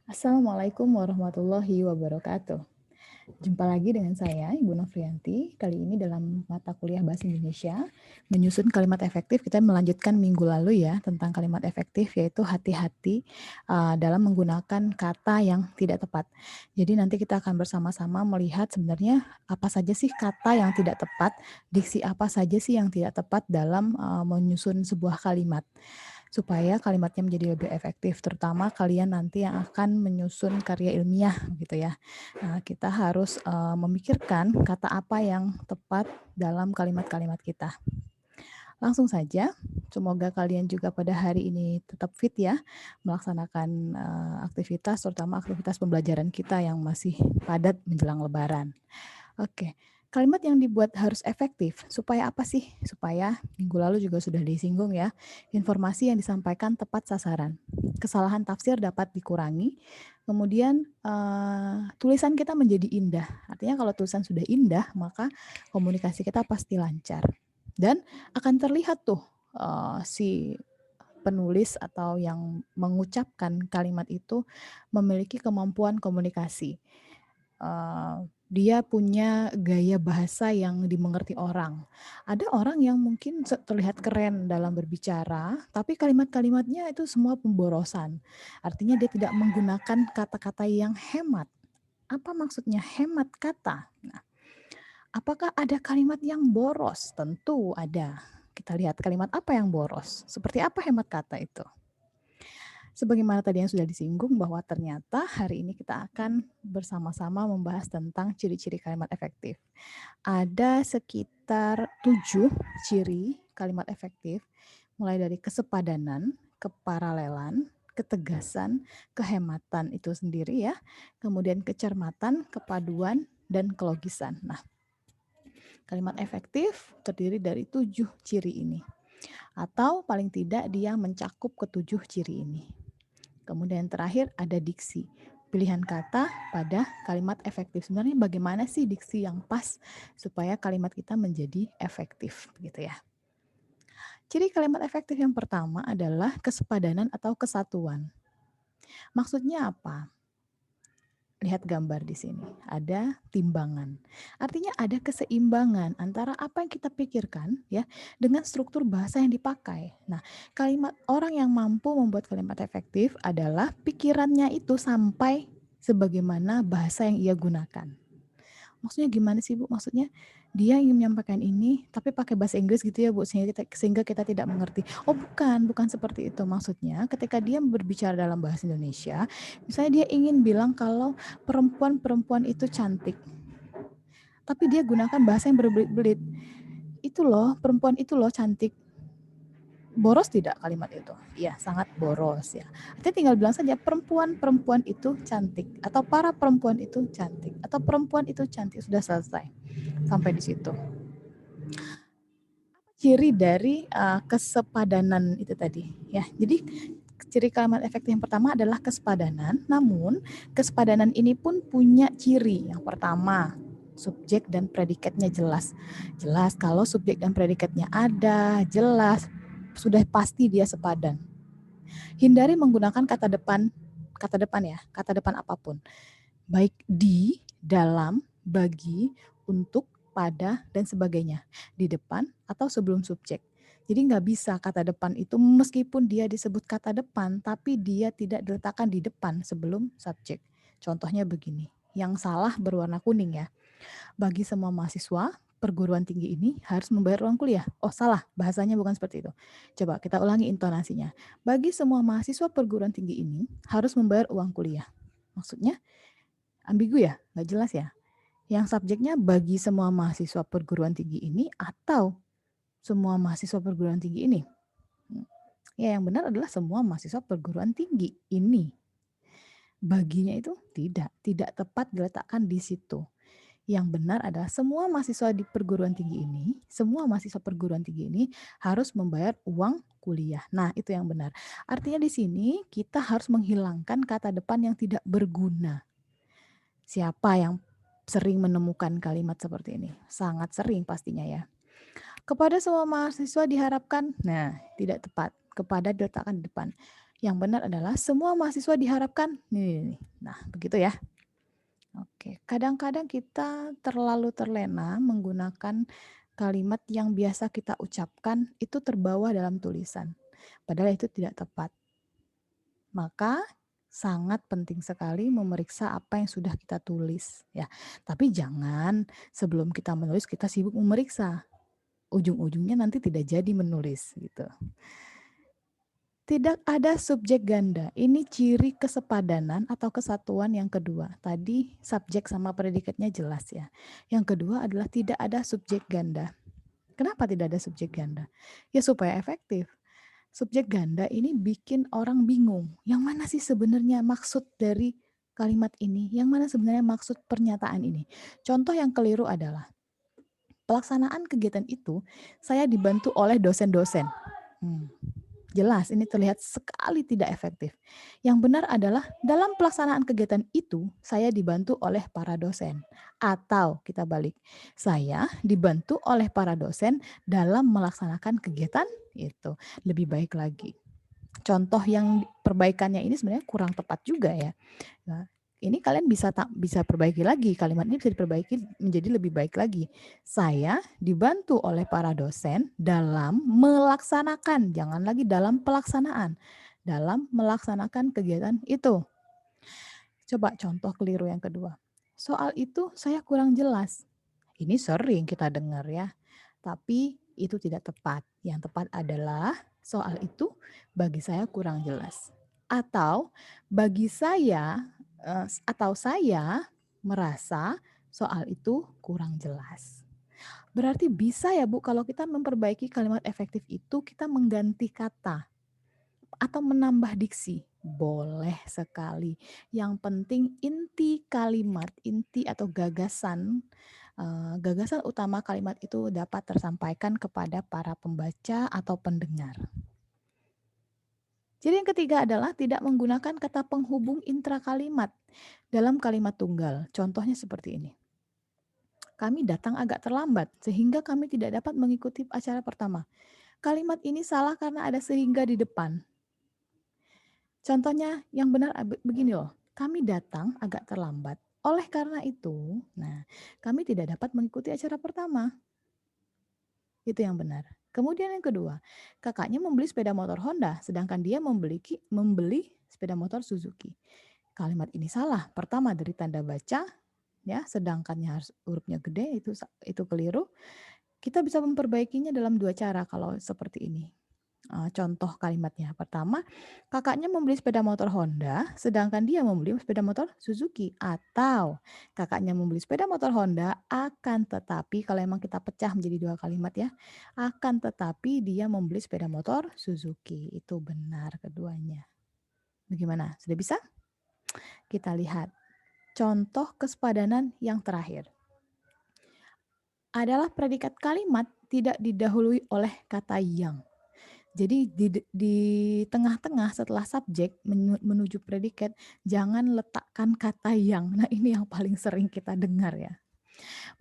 Assalamualaikum warahmatullahi wabarakatuh. Jumpa lagi dengan saya, Ibu Novrianti. Kali ini dalam mata kuliah Bahasa Indonesia, menyusun kalimat efektif, kita melanjutkan minggu lalu ya, tentang kalimat efektif, yaitu hati-hati dalam menggunakan kata yang tidak tepat. Jadi nanti kita akan bersama-sama melihat sebenarnya apa saja sih kata yang tidak tepat, diksi apa saja sih yang tidak tepat dalam menyusun sebuah kalimat supaya kalimatnya menjadi lebih efektif, terutama kalian nanti yang akan menyusun karya ilmiah gitu ya. Nah, kita harus memikirkan kata apa yang tepat dalam kalimat-kalimat kita. Langsung saja, semoga kalian juga pada hari ini tetap fit ya, melaksanakan aktivitas, terutama aktivitas pembelajaran kita yang masih padat menjelang Lebaran. Oke, kalimat yang dibuat harus efektif, supaya apa sih? Supaya minggu lalu juga sudah disinggung ya, informasi yang disampaikan tepat sasaran. Kesalahan tafsir dapat dikurangi, kemudian tulisan kita menjadi indah. Artinya kalau tulisan sudah indah, maka komunikasi kita pasti lancar. Dan akan terlihat tuh si penulis atau yang mengucapkan kalimat itu memiliki kemampuan komunikasi. Dia punya gaya bahasa yang dimengerti orang. Ada orang yang mungkin terlihat keren dalam berbicara, tapi kalimat-kalimatnya itu semua pemborosan. Artinya dia tidak menggunakan kata-kata yang hemat. Apa maksudnya hemat kata? Nah, apakah ada kalimat yang boros? Tentu ada. Kita lihat kalimat apa yang boros. Seperti apa hemat kata itu? Sebagaimana tadi yang sudah disinggung bahwa ternyata hari ini kita akan bersama-sama membahas tentang ciri-ciri kalimat efektif. Ada sekitar 7 ciri kalimat efektif, mulai dari kesepadanan, keparalelan, ketegasan, kehematan itu sendiri ya, kemudian kecermatan, kepaduan, dan kelogisan. Nah, kalimat efektif terdiri dari 7 ciri ini. Atau paling tidak dia mencakup ketujuh ciri ini. Kemudian terakhir ada diksi. Pilihan kata pada kalimat efektif. Sebenarnya bagaimana sih diksi yang pas supaya kalimat kita menjadi efektif gitu ya. Ciri kalimat efektif yang pertama adalah kesepadanan atau kesatuan. Maksudnya apa? Lihat gambar di sini, ada timbangan. Artinya ada keseimbangan antara apa yang kita pikirkan ya dengan struktur bahasa yang dipakai. Nah, kalimat orang yang mampu membuat kalimat efektif adalah pikirannya itu sampai sebagaimana bahasa yang ia gunakan. Maksudnya gimana sih Bu? Maksudnya dia ingin menyampaikan ini tapi pakai bahasa Inggris gitu ya Bu sehingga kita tidak mengerti. Oh bukan seperti itu maksudnya. Ketika dia berbicara dalam bahasa Indonesia, misalnya dia ingin bilang kalau perempuan-perempuan itu cantik. Tapi dia gunakan bahasa yang berbelit-belit. Itu loh, perempuan itu loh cantik. Boros tidak kalimat itu? Iya, sangat boros ya. Artinya tinggal bilang saja perempuan-perempuan itu cantik atau para perempuan itu cantik atau perempuan itu cantik, sudah selesai. Sampai di situ. Ciri dari kesepadanan itu tadi ya. Jadi ciri kalimat efektif yang pertama adalah kesepadanan, namun kesepadanan ini pun punya ciri. Yang pertama, subjek dan predikatnya jelas. Jelas kalau subjek dan predikatnya ada, jelas, sudah pasti dia sepadan. Hindari menggunakan kata depan ya, kata depan apapun. Baik di, dalam, bagi, untuk, pada, dan sebagainya. Di depan atau sebelum subjek. Jadi nggak bisa kata depan itu meskipun dia disebut kata depan, tapi dia tidak diletakkan di depan sebelum subjek. Contohnya begini, yang salah berwarna kuning ya. Bagi semua mahasiswa, perguruan tinggi ini harus membayar uang kuliah. Oh salah, bahasanya bukan seperti itu. Coba kita ulangi intonasinya. Bagi semua mahasiswa perguruan tinggi ini harus membayar uang kuliah. Maksudnya ambigu ya, nggak jelas ya. Yang subjeknya bagi semua mahasiswa perguruan tinggi ini atau semua mahasiswa perguruan tinggi ini. Ya yang benar adalah semua mahasiswa perguruan tinggi ini. Baginya itu tidak tepat diletakkan di situ. Yang benar adalah semua mahasiswa di perguruan tinggi ini, semua mahasiswa perguruan tinggi ini harus membayar uang kuliah. Nah, itu yang benar. Artinya di sini kita harus menghilangkan kata depan yang tidak berguna. Siapa yang sering menemukan kalimat seperti ini? Sangat sering pastinya ya. Kepada semua mahasiswa diharapkan, nah tidak tepat. Kepada diletakkan di depan. Yang benar adalah semua mahasiswa diharapkan. Nih. Nah, begitu ya. Oke, kadang-kadang kita terlalu terlena menggunakan kalimat yang biasa kita ucapkan itu terbawa dalam tulisan. Padahal itu tidak tepat. Maka sangat penting sekali memeriksa apa yang sudah kita tulis ya. Tapi jangan sebelum kita menulis kita sibuk memeriksa. Ujung-ujungnya nanti tidak jadi menulis gitu. Tidak ada subjek ganda. Ini ciri kesepadanan atau kesatuan yang kedua. Tadi subjek sama predikatnya jelas ya. Yang kedua adalah tidak ada subjek ganda. Kenapa tidak ada subjek ganda? Ya supaya efektif. Subjek ganda ini bikin orang bingung. Yang mana sih sebenarnya maksud dari kalimat ini? Yang mana sebenarnya maksud pernyataan ini? Contoh yang keliru adalah pelaksanaan kegiatan itu saya dibantu oleh dosen-dosen. Jelas ini terlihat sekali tidak efektif. Yang benar adalah dalam pelaksanaan kegiatan itu saya dibantu oleh para dosen. Atau kita balik, saya dibantu oleh para dosen dalam melaksanakan kegiatan itu. Lebih baik lagi. Contoh yang perbaikannya ini sebenarnya kurang tepat juga ya. Nah, ini kalian bisa perbaiki lagi, kalimat ini bisa diperbaiki menjadi lebih baik lagi. Saya dibantu oleh para dosen dalam melaksanakan, jangan lagi dalam pelaksanaan, dalam melaksanakan kegiatan itu. Coba contoh keliru yang kedua. Soal itu saya kurang jelas. Ini sering kita dengar ya, tapi itu tidak tepat. Yang tepat adalah soal itu bagi saya kurang jelas. Atau bagi saya atau saya merasa soal itu kurang jelas. Berarti bisa ya Bu, kalau kita memperbaiki kalimat efektif itu kita mengganti kata atau menambah diksi. Boleh sekali. Yang penting inti kalimat, inti atau gagasan utama kalimat itu dapat tersampaikan kepada para pembaca atau pendengar. Jadi yang ketiga adalah tidak menggunakan kata penghubung intrakalimat dalam kalimat tunggal. Contohnya seperti ini. Kami datang agak terlambat sehingga kami tidak dapat mengikuti acara pertama. Kalimat ini salah karena ada sehingga di depan. Contohnya yang benar begini loh. Kami datang agak terlambat. Oleh karena itu, kami tidak dapat mengikuti acara pertama. Itu yang benar. Kemudian yang kedua, kakaknya membeli sepeda motor Honda, sedangkan dia membeli sepeda motor Suzuki. Kalimat ini salah. Pertama dari tanda baca, ya, sedangkannya harus hurufnya gede, itu keliru. Kita bisa memperbaikinya dalam dua cara kalau seperti ini. Contoh kalimatnya. Pertama, kakaknya membeli sepeda motor Honda, sedangkan dia membeli sepeda motor Suzuki. Atau kakaknya membeli sepeda motor Honda, akan tetapi, kalau emang kita pecah menjadi dua kalimat ya, akan tetapi dia membeli sepeda motor Suzuki. Itu benar keduanya. Bagaimana? Sudah bisa? Kita lihat. Contoh kesepadanan yang terakhir adalah predikat kalimat tidak didahului oleh kata yang. Jadi di tengah-tengah setelah subjek menuju predikat, jangan letakkan kata yang. Nah ini yang paling sering kita dengar ya.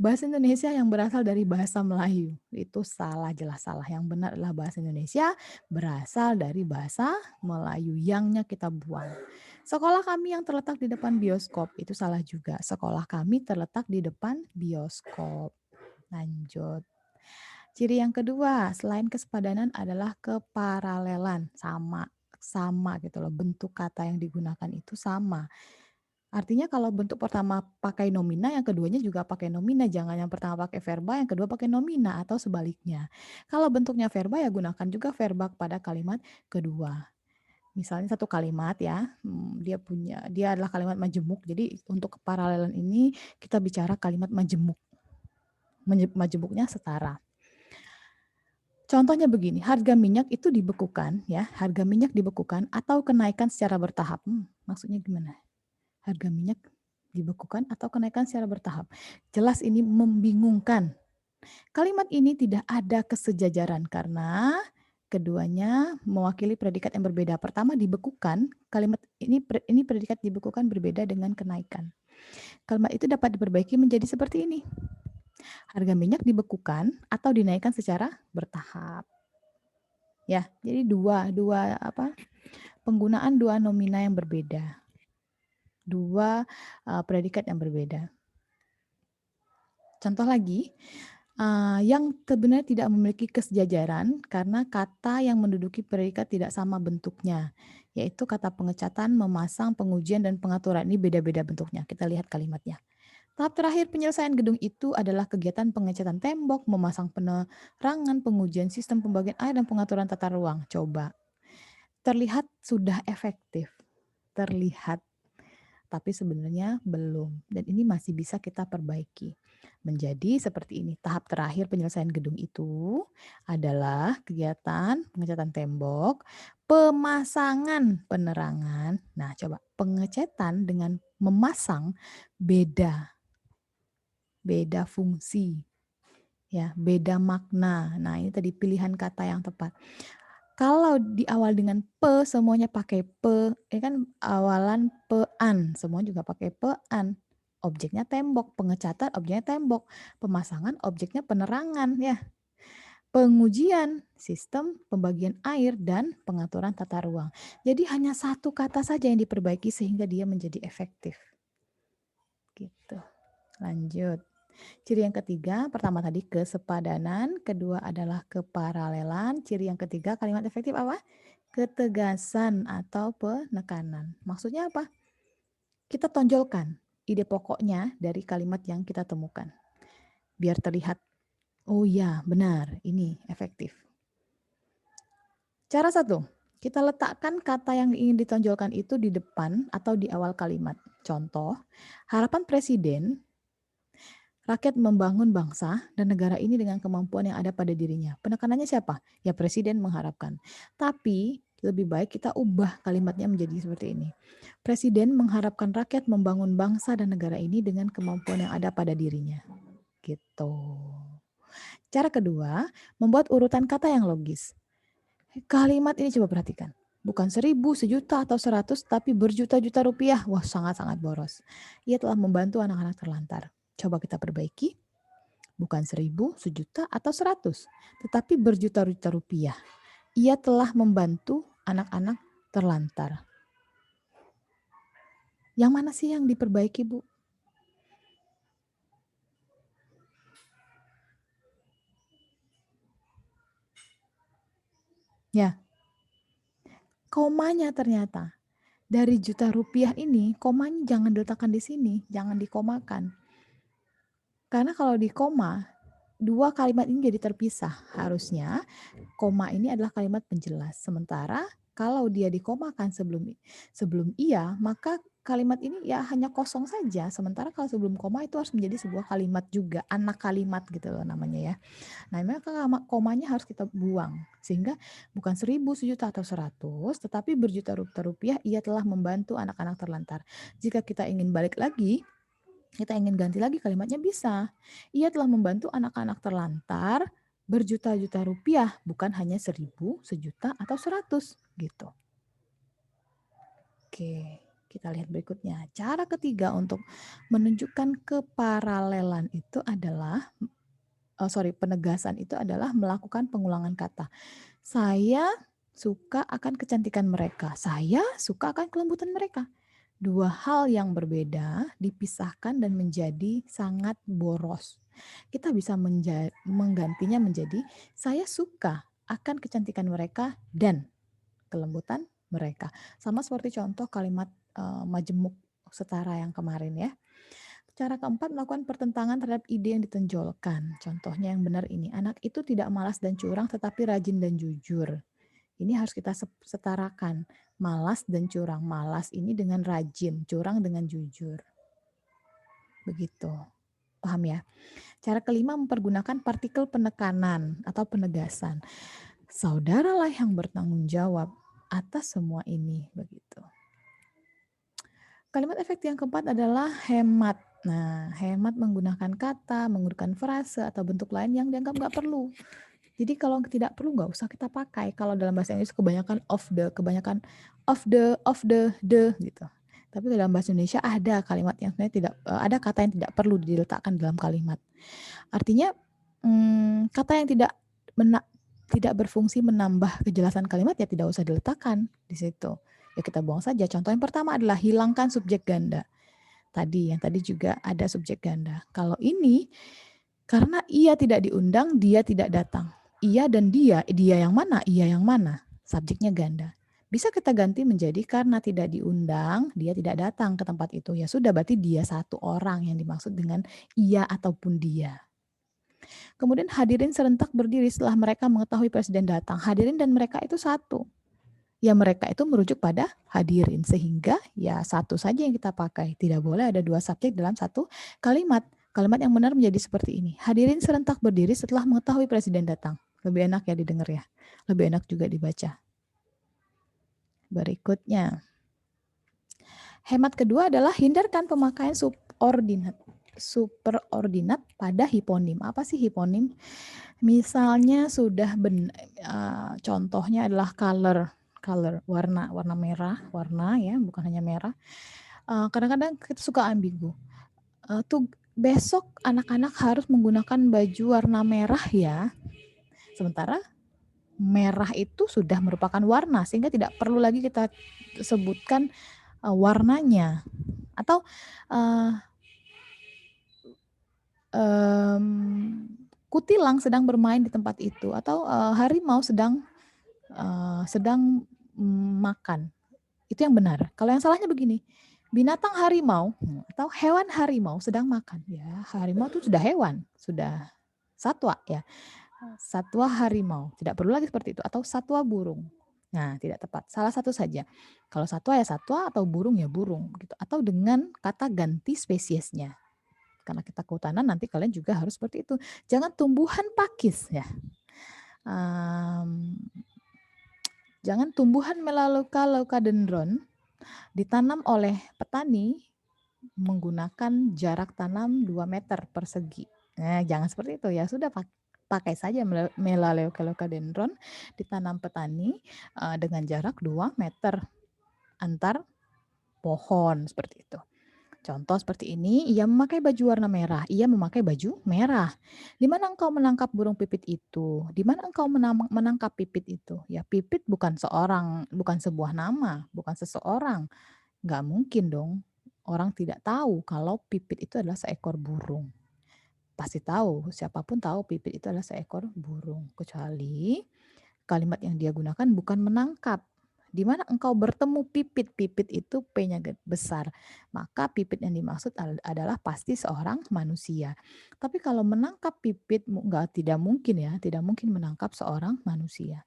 Bahasa Indonesia yang berasal dari bahasa Melayu, itu salah, jelas salah. Yang benar adalah bahasa Indonesia berasal dari bahasa Melayu, yangnya kita buang. Sekolah kami yang terletak di depan bioskop, itu salah juga. Sekolah kami terletak di depan bioskop. Lanjut. Ciri yang kedua, selain kesepadanan adalah keparalelan, sama gitu loh. Bentuk kata yang digunakan itu sama. Artinya kalau bentuk pertama pakai nomina, yang keduanya juga pakai nomina. Jangan yang pertama pakai verba, yang kedua pakai nomina atau sebaliknya. Kalau bentuknya verba ya gunakan juga verba pada kalimat kedua. Misalnya satu kalimat ya, dia adalah kalimat majemuk. Jadi untuk keparalelan ini kita bicara kalimat majemuk. Majemuknya setara. Contohnya begini, harga minyak itu dibekukan ya, harga minyak dibekukan atau kenaikan secara bertahap. Maksudnya gimana? Harga minyak dibekukan atau kenaikan secara bertahap. Jelas ini membingungkan. Kalimat ini tidak ada kesejajaran karena keduanya mewakili predikat yang berbeda. Pertama dibekukan, kalimat ini predikat dibekukan berbeda dengan kenaikan. Kalimat itu dapat diperbaiki menjadi seperti ini. Harga minyak dibekukan atau dinaikkan secara bertahap. Ya, jadi dua penggunaan dua nomina yang berbeda. Dua predikat yang berbeda. Contoh lagi, yang sebenarnya tidak memiliki kesejajaran karena kata yang menduduki predikat tidak sama bentuknya, yaitu kata pengecatan, memasang, pengujian, dan pengaturan. Ini beda-beda bentuknya. Kita lihat kalimatnya. Tahap terakhir penyelesaian gedung itu adalah kegiatan pengecatan tembok, memasang penerangan, pengujian sistem pembagian air, dan pengaturan tata ruang. Coba. Terlihat sudah efektif. Terlihat. Tapi sebenarnya belum. Dan ini masih bisa kita perbaiki. Menjadi seperti ini. Tahap terakhir penyelesaian gedung itu adalah kegiatan pengecatan tembok, pemasangan penerangan. Nah, coba pengecatan dengan memasang beda fungsi, ya, beda makna. Nah, ini tadi pilihan kata yang tepat. Kalau di awal dengan pe, semuanya pakai pe, ya kan awalan pean, semua juga pakai pean. Objeknya tembok, pengecatan objeknya tembok, pemasangan objeknya penerangan, ya. Pengujian sistem pembagian air dan pengaturan tata ruang. Jadi hanya satu kata saja yang diperbaiki sehingga dia menjadi efektif. Gitu. Lanjut. Ciri yang ketiga, pertama tadi kesepadanan, kedua adalah keparalelan, ciri yang ketiga kalimat efektif apa? Ketegasan atau penekanan. Maksudnya apa? Kita tonjolkan ide pokoknya dari kalimat yang kita temukan. Biar terlihat, oh ya benar, ini efektif. Cara satu, kita letakkan kata yang ingin ditonjolkan itu di depan atau di awal kalimat. Contoh, harapan presiden rakyat membangun bangsa dan negara ini dengan kemampuan yang ada pada dirinya. Penekanannya siapa? Ya presiden mengharapkan. Tapi lebih baik kita ubah kalimatnya menjadi seperti ini. Presiden mengharapkan rakyat membangun bangsa dan negara ini dengan kemampuan yang ada pada dirinya. Gitu. Cara kedua, membuat urutan kata yang logis. Kalimat ini coba perhatikan. Bukan 1.000, sejuta, atau 100, tapi berjuta-juta rupiah. Wah, sangat-sangat boros. Ia telah membantu anak-anak terlantar. Coba kita perbaiki, bukan 1.000, sejuta, atau 100, tetapi berjuta-juta rupiah. Ia telah membantu anak-anak terlantar. Yang mana sih yang diperbaiki, Bu? Ya, komanya ternyata. Dari juta rupiah ini, komanya jangan diletakkan di sini, jangan dikomakan. Karena kalau di koma, dua kalimat ini jadi terpisah. Harusnya koma ini adalah kalimat penjelas. Sementara kalau dia dikomakan sebelum ia, maka kalimat ini ya hanya kosong saja. Sementara kalau sebelum koma itu harus menjadi sebuah kalimat juga, anak kalimat gitu loh namanya ya. Nah, maka komanya harus kita buang. Sehingga bukan 1.000, sejuta, atau 100, tetapi berjuta-juta rupiah ia telah membantu anak-anak terlantar. Jika kita ingin balik lagi, kita ingin ganti lagi kalimatnya bisa. Ia telah membantu anak-anak terlantar berjuta-juta rupiah, bukan hanya 1.000, sejuta, atau 100 gitu. Oke, kita lihat berikutnya. Cara ketiga untuk menunjukkan keparalelan itu adalah penegasan itu adalah melakukan pengulangan kata. Saya suka akan kecantikan mereka. Saya suka akan kelembutan mereka. Dua hal yang berbeda dipisahkan dan menjadi sangat boros. Kita bisa menggantinya menjadi saya suka akan kecantikan mereka dan kelembutan mereka. Sama seperti contoh kalimat majemuk setara yang kemarin ya. Cara keempat, melakukan pertentangan terhadap ide yang ditonjolkan. Contohnya yang benar ini, anak itu tidak malas dan curang tetapi rajin dan jujur. Ini harus kita setarakan. Malas dan curang. Malas ini dengan rajin, curang dengan jujur. Begitu. Paham ya? Cara kelima, mempergunakan partikel penekanan atau penegasan. Saudaralah yang bertanggung jawab atas semua ini. Begitu. Kalimat efektif yang keempat adalah hemat. Nah, hemat menggunakan kata, menggunakan frase, atau bentuk lain yang dianggap nggak perlu. Jadi kalau tidak perlu nggak usah kita pakai. Kalau dalam bahasa Inggris kebanyakan of the gitu. Tapi dalam bahasa Indonesia ada kalimat yang sebenarnya ada kata yang tidak perlu diletakkan dalam kalimat. Artinya kata yang tidak berfungsi menambah kejelasan kalimat ya tidak usah diletakkan di situ. Ya kita buang saja. Contoh yang pertama adalah hilangkan subjek ganda. Yang tadi juga ada subjek ganda. Kalau ini karena ia tidak diundang, dia tidak datang. Ia dan dia yang mana? Ia yang mana? Subjeknya ganda. Bisa kita ganti menjadi karena tidak diundang, dia tidak datang ke tempat itu. Ya sudah, berarti dia satu orang yang dimaksud dengan ia ataupun dia. Kemudian hadirin serentak berdiri setelah mereka mengetahui presiden datang. Hadirin dan mereka itu satu. Ya mereka itu merujuk pada hadirin. Sehingga ya satu saja yang kita pakai. Tidak boleh ada dua subjek dalam satu kalimat. Kalimat yang benar menjadi seperti ini. Hadirin serentak berdiri setelah mengetahui presiden datang. Lebih enak ya didengar ya. Lebih enak juga dibaca. Berikutnya. Hemat kedua adalah hindarkan pemakaian superordinat pada hiponim. Apa sih hiponim? Misalnya sudah contohnya adalah color, warna merah, ya, bukan hanya merah. Kadang-kadang kita suka ambigu. Tuh besok anak-anak harus menggunakan baju warna merah ya. Sementara merah itu sudah merupakan warna sehingga tidak perlu lagi kita sebutkan warnanya. Atau kutilang sedang bermain di tempat itu, atau harimau sedang makan. Itu yang benar. Kalau yang salahnya begini, binatang harimau atau hewan harimau sedang makan. Ya, harimau itu sudah hewan, sudah satwa ya. Satwa harimau, tidak perlu lagi seperti itu. Atau satwa burung. Nah, tidak tepat. Salah satu saja. Kalau satwa ya satwa, atau burung ya burung gitu. Atau dengan kata ganti spesiesnya. Karena kita kehutanan nanti kalian juga harus seperti itu. Jangan tumbuhan pakis ya. Jangan tumbuhan Melaleuca-leucadendron ditanam oleh petani menggunakan jarak tanam 2 meter persegi. Nah, jangan seperti itu ya. Sudah pakai saja Melaleuca-leucadendron ditanam petani dengan jarak 2 meter antar pohon seperti itu. Contoh seperti ini, ia memakai baju warna merah, ia memakai baju merah. Di mana engkau menangkap burung pipit itu? Di mana engkau menangkap pipit itu? Ya, pipit bukan sebuah nama, bukan seseorang. Nggak mungkin dong orang tidak tahu kalau pipit itu adalah seekor burung. Pasti tahu, siapapun tahu pipit itu adalah seekor burung. Kecuali kalimat yang dia gunakan bukan menangkap. Di mana engkau bertemu pipit, pipit itu P-nya besar. Maka pipit yang dimaksud adalah pasti seorang manusia. Tapi kalau menangkap pipit tidak mungkin menangkap seorang manusia.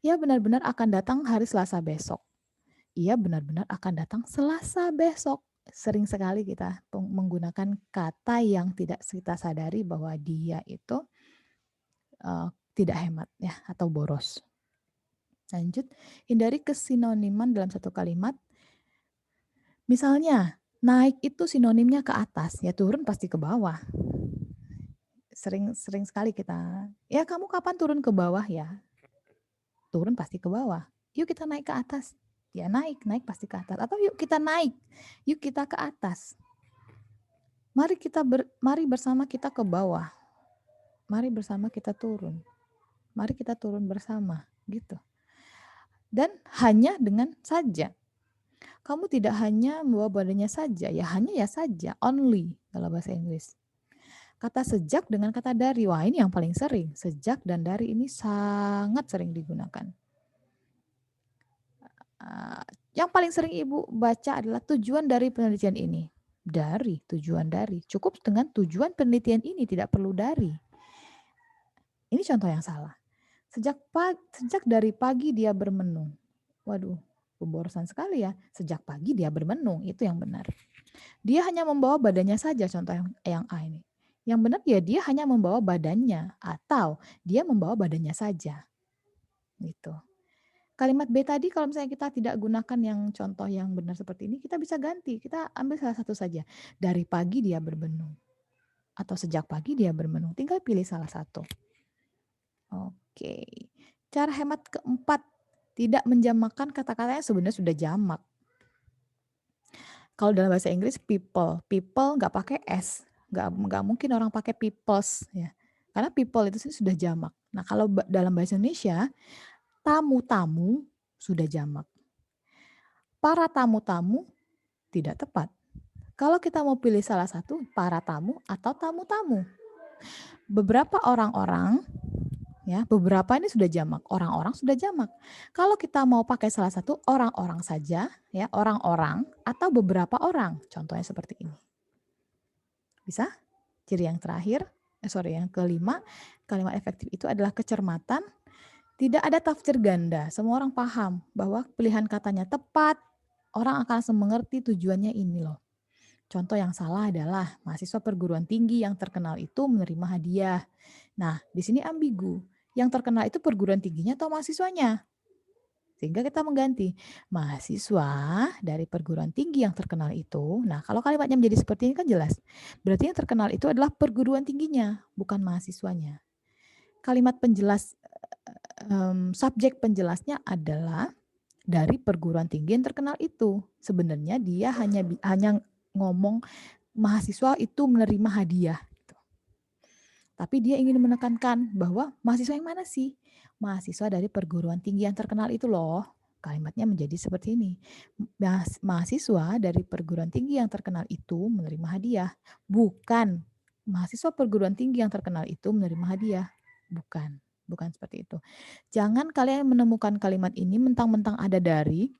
Ia benar-benar akan datang hari Selasa besok. Ia benar-benar akan datang Selasa besok. Sering sekali kita menggunakan kata yang tidak kita sadari bahwa dia itu tidak hemat ya atau boros. Lanjut, hindari kesinoniman dalam satu kalimat. Misalnya, naik itu sinonimnya ke atas, ya turun pasti ke bawah. Sering sekali kita, ya kamu kapan turun ke bawah ya? Turun pasti ke bawah. Yuk kita naik ke atas. Ya naik pasti ke atas. Atau yuk kita naik, yuk kita ke atas. Mari bersama kita ke bawah. Mari bersama kita turun. Mari kita turun bersama, gitu. Dan hanya dengan saja. Kamu tidak hanya membawa badannya saja, ya hanya ya saja, only dalam bahasa Inggris. Kata sejak dengan kata dari, wah ini yang paling sering. Sejak dan dari ini sangat sering digunakan. Yang paling sering Ibu baca adalah tujuan dari penelitian ini. Dari, tujuan dari. Cukup dengan tujuan penelitian ini, tidak perlu dari. Ini contoh yang salah. Sejak dari pagi dia bermenung. Waduh, pemborosan sekali ya. Sejak pagi dia bermenung, itu yang benar. Dia hanya membawa badannya saja, contoh yang A ini. Yang benar ya dia hanya membawa badannya atau dia membawa badannya saja. Gitu. Kalimat B tadi kalau misalnya kita tidak gunakan yang contoh yang benar seperti ini, kita bisa ganti. Kita ambil salah satu saja. Dari pagi dia bermenung. Atau sejak pagi dia bermenung. Tinggal pilih salah satu. Oke. Cara hemat keempat, tidak menjamakan kata-kata yang sebenarnya sudah jamak. Kalau dalam bahasa Inggris people nggak pakai s, nggak mungkin orang pakai peoples ya, karena people itu sudah jamak. Nah kalau dalam bahasa Indonesia tamu-tamu sudah jamak, Para tamu-tamu tidak tepat. Kalau kita mau pilih salah satu, para tamu atau tamu-tamu. Beberapa orang-orang, ya, beberapa ini sudah jamak, orang-orang sudah jamak. Kalau kita mau pakai salah satu, orang-orang saja, ya, orang-orang atau beberapa orang. Contohnya seperti ini. Bisa? Ciri yang terakhir, yang kelima, kalimat efektif itu adalah kecermatan. Tidak ada tafsir ganda. Semua orang paham bahwa pilihan katanya tepat. Orang akan langsung mengerti tujuannya ini loh. Contoh yang salah adalah mahasiswa perguruan tinggi yang terkenal itu menerima hadiah. Nah, di sini ambigu. Yang terkenal itu perguruan tingginya atau mahasiswanya? Sehingga kita mengganti mahasiswa dari perguruan tinggi yang terkenal itu. Nah, kalau kalimatnya menjadi seperti ini kan jelas. Berarti yang terkenal itu adalah perguruan tingginya, bukan mahasiswanya. Kalimat penjelas, subjek penjelasnya adalah dari perguruan tinggi yang terkenal itu. Sebenarnya dia hanya ngomong mahasiswa itu menerima hadiah. Gitu. Tapi dia ingin menekankan bahwa mahasiswa yang mana sih? Mahasiswa dari perguruan tinggi yang terkenal itu loh. Kalimatnya menjadi seperti ini. Mahasiswa dari perguruan tinggi yang terkenal itu menerima hadiah. Bukan mahasiswa perguruan tinggi yang terkenal itu menerima hadiah. Bukan seperti itu. Jangan kalian menemukan kalimat ini mentang-mentang ada dari,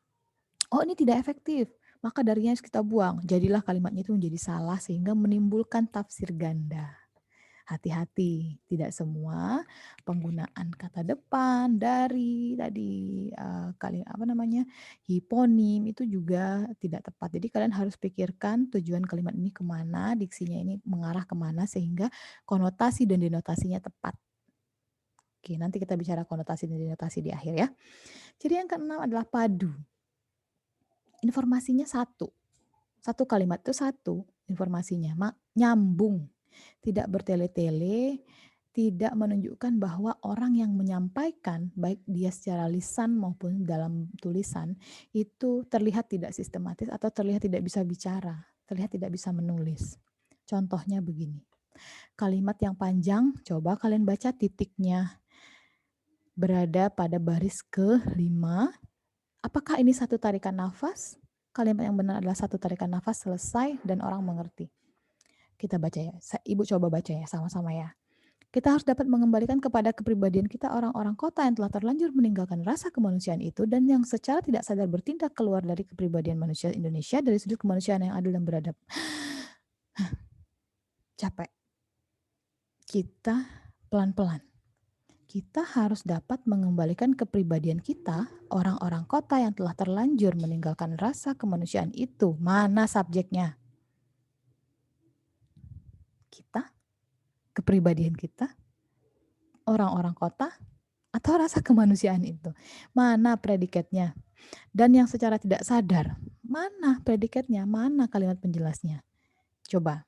oh ini tidak efektif, maka darinya harus kita buang. Jadilah kalimatnya itu menjadi salah sehingga menimbulkan tafsir ganda. Hati-hati, tidak semua penggunaan kata depan, dari, tadi hiponim itu juga tidak tepat. Jadi kalian harus pikirkan tujuan kalimat ini kemana, diksinya ini mengarah kemana sehingga konotasi dan denotasinya tepat. Oke, nanti kita bicara konotasi dan denotasi di akhir ya. Jadi yang keenam adalah padu. Informasinya satu kalimat itu satu informasinya, nyambung, tidak bertele-tele, tidak menunjukkan bahwa orang yang menyampaikan, baik dia secara lisan maupun dalam tulisan, itu terlihat tidak sistematis atau terlihat tidak bisa bicara, terlihat tidak bisa menulis. Contohnya begini, kalimat yang panjang, coba kalian baca titiknya berada pada baris ke-5. Apakah ini satu tarikan nafas? Kalimat yang benar adalah satu tarikan nafas selesai dan orang mengerti. Kita baca ya. Ibu coba baca ya sama-sama ya. Kita harus dapat mengembalikan kepada kepribadian kita orang-orang kota yang telah terlanjur meninggalkan rasa kemanusiaan itu dan yang secara tidak sadar bertindak keluar dari kepribadian manusia Indonesia dari sudut kemanusiaan yang adil dan beradab. Capek. Kita pelan-pelan. Kita harus dapat mengembalikan kepribadian kita, orang-orang kota yang telah terlanjur meninggalkan rasa kemanusiaan itu. Mana subjeknya? Kita, kepribadian kita, orang-orang kota, atau rasa kemanusiaan itu? Mana predikatnya? Dan yang secara tidak sadar, mana predikatnya? Mana kalimat penjelasnya? Coba.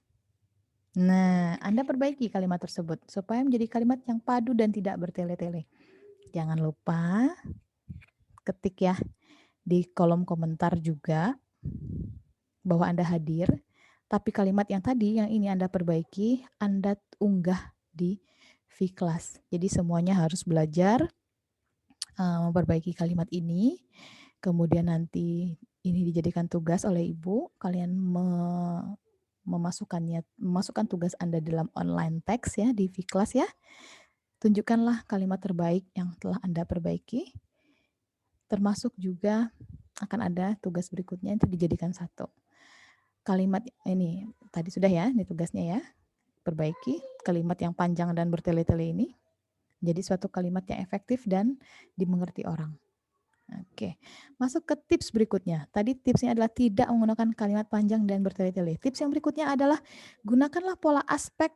Nah, Anda perbaiki kalimat tersebut supaya menjadi kalimat yang padu dan tidak bertele-tele. Jangan lupa ketik ya di kolom komentar juga bahwa Anda hadir, tapi kalimat yang tadi, yang ini Anda perbaiki, Anda unggah di V-Class. Jadi semuanya harus belajar memperbaiki kalimat ini, kemudian nanti ini dijadikan tugas oleh Ibu, kalian memasukkan tugas Anda dalam online text ya di V-Class ya. Tunjukkanlah kalimat terbaik yang telah Anda perbaiki. Termasuk juga akan ada tugas berikutnya itu dijadikan satu. Kalimat ini tadi sudah ya, ini tugasnya ya. Perbaiki kalimat yang panjang dan bertele-tele ini jadi suatu kalimat yang efektif dan dimengerti orang. Oke, masuk ke tips berikutnya. Tadi tipsnya adalah tidak menggunakan kalimat panjang dan bertele-tele. Tips yang berikutnya adalah gunakanlah pola aspek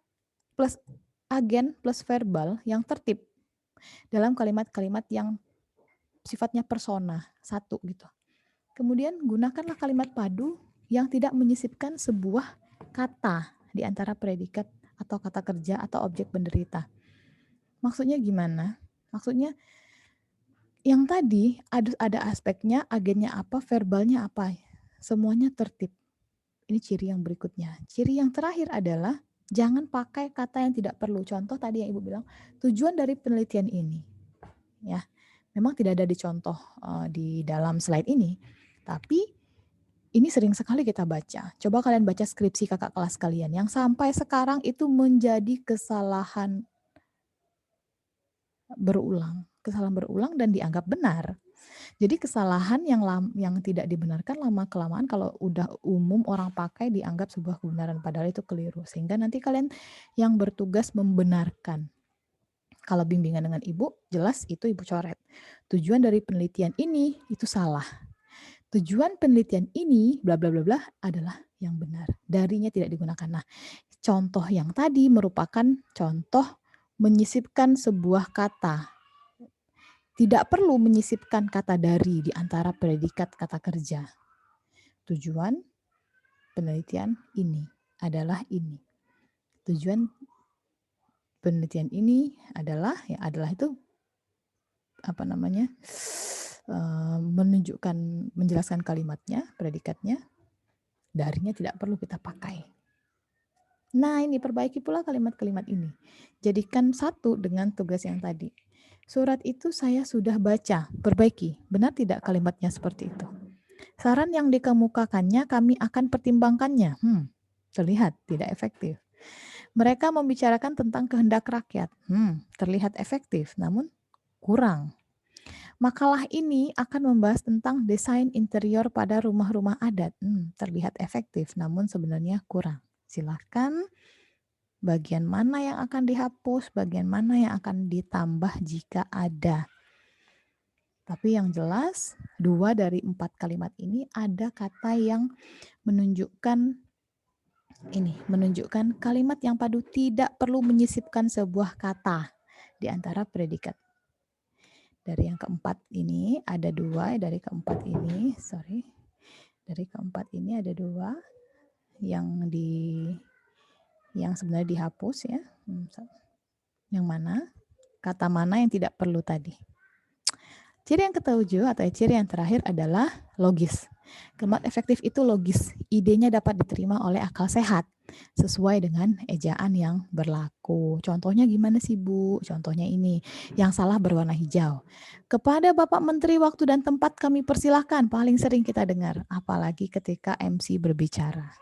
plus agen plus verbal yang tertib dalam kalimat-kalimat yang sifatnya persona, satu gitu. Kemudian gunakanlah kalimat padu yang tidak menyisipkan sebuah kata di antara predikat atau kata kerja atau objek penderita. Maksudnya gimana? Maksudnya yang tadi ada aspeknya, agennya apa, verbalnya apa. Semuanya tertib. Ini ciri yang berikutnya. Ciri yang terakhir adalah jangan pakai kata yang tidak perlu. Contoh tadi yang Ibu bilang, tujuan dari penelitian ini. Ya, memang tidak ada di contoh di dalam slide ini. Tapi ini sering sekali kita baca. Coba kalian baca skripsi kakak kelas kalian yang sampai sekarang itu menjadi kesalahan berulang dan dianggap benar. Jadi kesalahan yang tidak dibenarkan lama-kelamaan kalau udah umum orang pakai dianggap sebuah kebenaran, padahal itu keliru. Sehingga nanti kalian yang bertugas membenarkan. Kalau bimbingan dengan ibu, jelas itu ibu coret. Tujuan dari penelitian ini itu salah. Tujuan penelitian ini bla bla bla bla adalah yang benar. Darinya tidak digunakan. Nah, contoh yang tadi merupakan contoh menyisipkan sebuah kata. Tidak perlu menyisipkan kata dari di antara predikat kata kerja. Tujuan penelitian ini adalah ini. Tujuan penelitian ini adalah itu apa namanya? Menunjukkan, menjelaskan kalimatnya, predikatnya. Darinya tidak perlu kita pakai. Nah, ini perbaiki pula kalimat-kalimat ini. Jadikan satu dengan tugas yang tadi. Surat itu saya sudah baca, perbaiki. Benar tidak kalimatnya seperti itu? Saran yang dikemukakannya kami akan pertimbangkannya. Terlihat tidak efektif. Mereka membicarakan tentang kehendak rakyat. Terlihat efektif, namun kurang. Makalah ini akan membahas tentang desain interior pada rumah-rumah adat. Terlihat efektif, namun sebenarnya kurang. Silakan bagian mana yang akan dihapus, bagian mana yang akan ditambah jika ada. Tapi yang jelas 2 dari 4 kalimat ini ada kata yang menunjukkan kalimat yang padu tidak perlu menyisipkan sebuah kata di antara predikat. Dari yang keempat ini ada 2, dari keempat ini ada 2 yang sebenarnya dihapus ya. Yang mana? Kata mana yang tidak perlu tadi? Ciri yang ketujuh atau ciri yang terakhir adalah logis. Kalimat efektif itu logis. Idenya dapat diterima oleh akal sehat sesuai dengan ejaan yang berlaku. Contohnya gimana sih Bu? Contohnya ini, yang salah berwarna hijau. Kepada Bapak Menteri waktu dan tempat kami persilahkan, paling sering kita dengar. Apalagi ketika MC berbicara.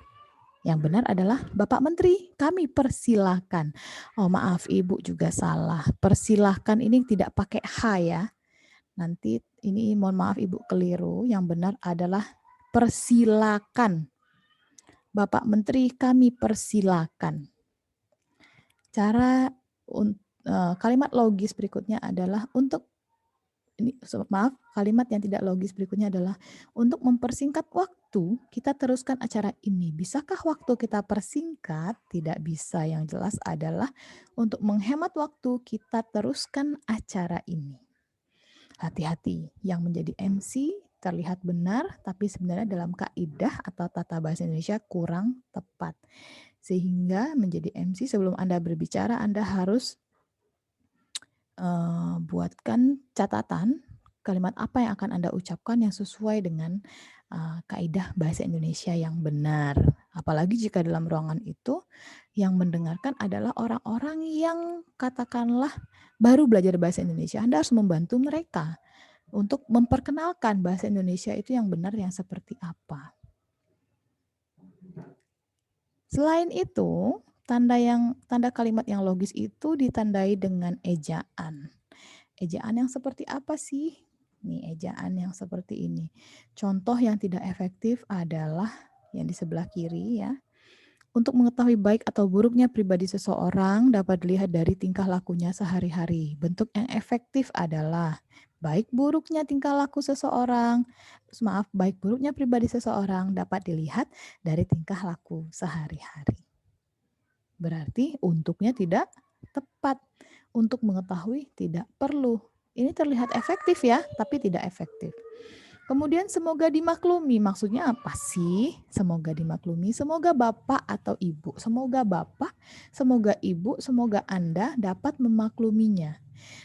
Yang benar adalah Bapak Menteri, kami persilahkan. Oh maaf, Ibu juga salah. Persilahkan ini tidak pakai H ya. Nanti ini mohon maaf Ibu keliru. Yang benar adalah persilakan. Bapak Menteri, kami persilakan. Kalimat logis berikutnya adalah kalimat yang tidak logis berikutnya adalah untuk mempersingkat waktu, kita teruskan acara ini. Bisakah waktu kita persingkat? Tidak bisa. Yang jelas adalah untuk menghemat waktu, kita teruskan acara ini. Hati-hati, yang menjadi MC terlihat benar, tapi sebenarnya dalam kaidah atau tata bahasa Indonesia kurang tepat. Sehingga menjadi MC sebelum Anda berbicara, Anda harus buatkan catatan kalimat apa yang akan Anda ucapkan yang sesuai dengan kaidah bahasa Indonesia yang benar. Apalagi jika dalam ruangan itu yang mendengarkan adalah orang-orang yang katakanlah baru belajar bahasa Indonesia. Anda harus membantu mereka untuk memperkenalkan bahasa Indonesia itu yang benar yang seperti apa. Selain itu, tanda kalimat yang logis itu ditandai dengan ejaan. Ejaan yang seperti apa sih? Nih, ejaan yang seperti ini. Contoh yang tidak efektif adalah yang di sebelah kiri ya. Untuk mengetahui baik atau buruknya pribadi seseorang dapat dilihat dari tingkah lakunya sehari-hari. Bentuk yang efektif adalah baik buruknya tingkah laku seseorang, baik buruknya pribadi seseorang dapat dilihat dari tingkah laku sehari-hari. Berarti untuknya tidak tepat. Untuk mengetahui tidak perlu. Ini terlihat efektif ya, tapi tidak efektif. Kemudian semoga dimaklumi. Maksudnya apa sih? Semoga dimaklumi. Semoga Bapak atau Ibu. Semoga Bapak, semoga Ibu, semoga Anda dapat memakluminya.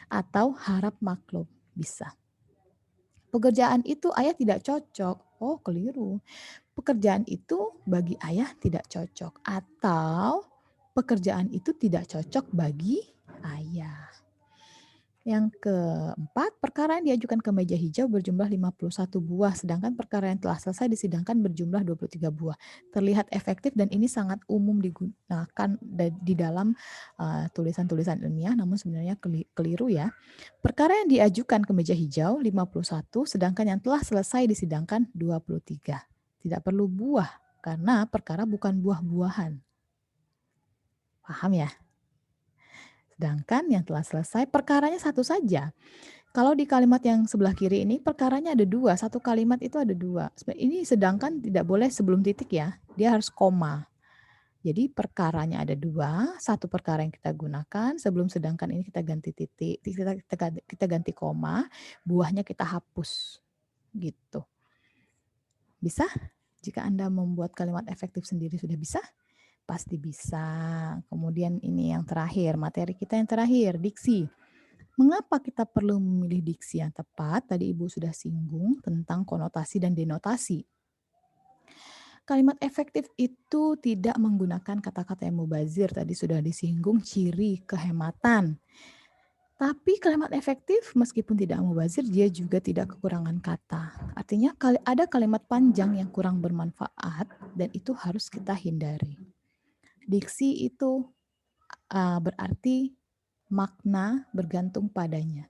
Atau harap maklum. Bisa. Pekerjaan itu ayah tidak cocok. Oh, keliru. Pekerjaan itu bagi ayah tidak cocok. Atau pekerjaan itu tidak cocok bagi ayah. Yang keempat, perkara yang diajukan ke meja hijau berjumlah 51 buah, sedangkan perkara yang telah selesai disidangkan berjumlah 23 buah. Terlihat efektif dan ini sangat umum digunakan di dalam tulisan-tulisan ilmiah, namun sebenarnya keliru ya. Perkara yang diajukan ke meja hijau 51, sedangkan yang telah selesai disidangkan 23. Tidak perlu buah, karena perkara bukan buah-buahan. Paham ya? Sedangkan yang telah selesai perkaranya satu saja. Kalau di kalimat yang sebelah kiri ini perkaranya ada dua, satu kalimat itu ada dua. Ini sedangkan tidak boleh sebelum titik ya, dia harus koma. Jadi perkaranya ada dua, satu perkara yang kita gunakan, sebelum sedangkan ini kita ganti titik, kita ganti koma, buahnya kita hapus. Gitu. Bisa? Jika Anda membuat kalimat efektif sendiri sudah bisa? Pasti bisa. Kemudian ini yang terakhir, materi kita yang terakhir, diksi. Mengapa kita perlu memilih diksi yang tepat? Tadi Ibu sudah singgung tentang konotasi dan denotasi. Kalimat efektif itu tidak menggunakan kata-kata yang mubazir. Tadi sudah disinggung ciri kehematan. Tapi kalimat efektif meskipun tidak mubazir, dia juga tidak kekurangan kata. Artinya ada kalimat panjang yang kurang bermanfaat dan itu harus kita hindari. Diksi itu berarti makna bergantung padanya.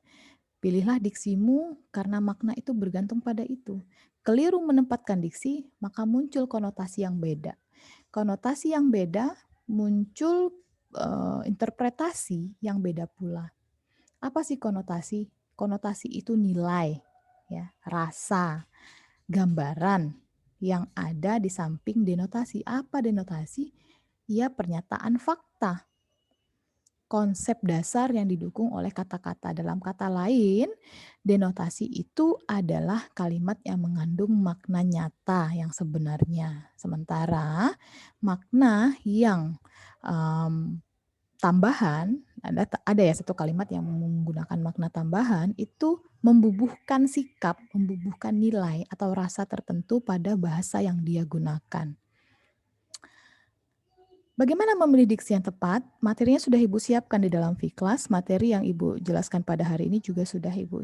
Pilihlah diksimu karena makna itu bergantung pada itu. Keliru menempatkan diksi, maka muncul konotasi yang beda. Konotasi yang beda muncul interpretasi yang beda pula. Apa sih konotasi? Konotasi itu nilai, ya, rasa, gambaran yang ada di samping denotasi. Apa denotasi? Ya, pernyataan fakta. Konsep dasar yang didukung oleh kata-kata. Dalam kata lain, denotasi itu adalah kalimat yang mengandung makna nyata yang sebenarnya. Sementara makna yang tambahan, ada ya satu kalimat yang menggunakan makna tambahan, itu membubuhkan sikap, membubuhkan nilai atau rasa tertentu pada bahasa yang dia gunakan. Bagaimana memilih diksi yang tepat? Materinya sudah Ibu siapkan di dalam V-Class. Materi yang Ibu jelaskan pada hari ini juga sudah Ibu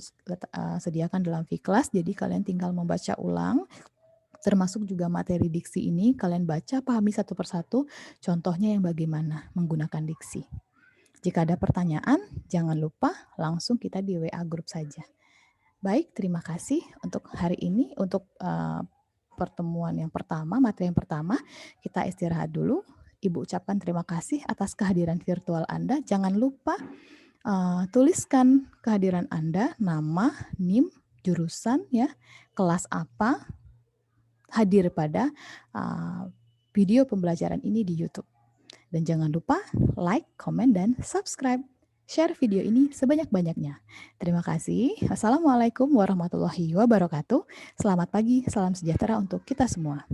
sediakan dalam V-Class. Jadi kalian tinggal membaca ulang, termasuk juga materi diksi ini. Kalian baca, pahami satu persatu, contohnya yang bagaimana menggunakan diksi. Jika ada pertanyaan, jangan lupa langsung kita di WA grup saja. Baik, terima kasih untuk hari ini, untuk pertemuan yang pertama, materi yang pertama. Kita istirahat dulu. Ibu ucapkan terima kasih atas kehadiran virtual Anda. Jangan lupa tuliskan kehadiran Anda, nama, NIM, jurusan, ya, kelas apa, hadir pada video pembelajaran ini di YouTube. Dan jangan lupa like, komen, dan subscribe. Share video ini sebanyak-banyaknya. Terima kasih. Assalamualaikum warahmatullahi wabarakatuh. Selamat pagi, salam sejahtera untuk kita semua.